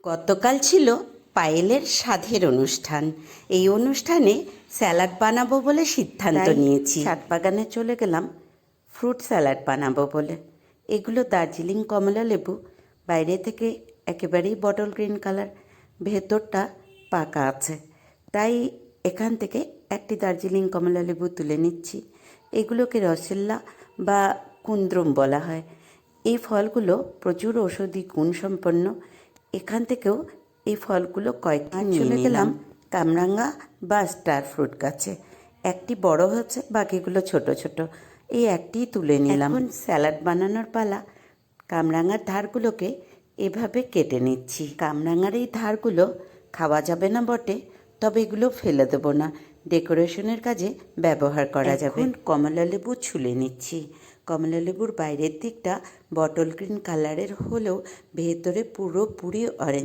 গতকাল ছিল পায়েলের সাধের অনুষ্ঠান। এই অনুষ্ঠানে স্যালাড বানাবো বলে সিদ্ধান্ত নিয়েছি। ছাদ বাগানে চলে গেলাম ফ্রুট স্যালাড বানাবো বলে। এগুলো দার্জিলিং কমলা লেবু, বাইরে থেকে একেবারেই বটল গ্রিন কালার, ভেতরটা পাকা আছে। তাই এখান থেকে একটি দার্জিলিং কমলা লেবু তুলে নিচ্ছি। এগুলোকে রসেল্লা বা কুন্দ্রুম বলা হয়। এই ফলগুলো প্রচুর ঔষধি গুণ সম্পন্ন। এখান থেকেও এই ফলগুলো কয়েকটি চলে গেলাম কামরাঙ্গা বা স্টার ফ্রুট গাছে। একটি বড় হচ্ছে, বাকিগুলো ছোট ছোট। এই একটিই তুলে নিলাম। এখন স্যালাড বানানোর পালা। কামরাঙ্গার ধারগুলোকে এভাবে কেটে নিচ্ছি। কামরাঙ্গার এই ধারগুলো খাওয়া যাবে না বটে, তবে এগুলো ফেলে দেবো না, ডেকোরেশনের কাজে ব্যবহার করা যাবে। এখন কমলা লেবু ছুলে নিচ্ছি। কমলা লেবুর বাইরের দিকটা বটল গ্রিন কালারের হলেও ভেতরে পুরোপুরি অরেঞ্জ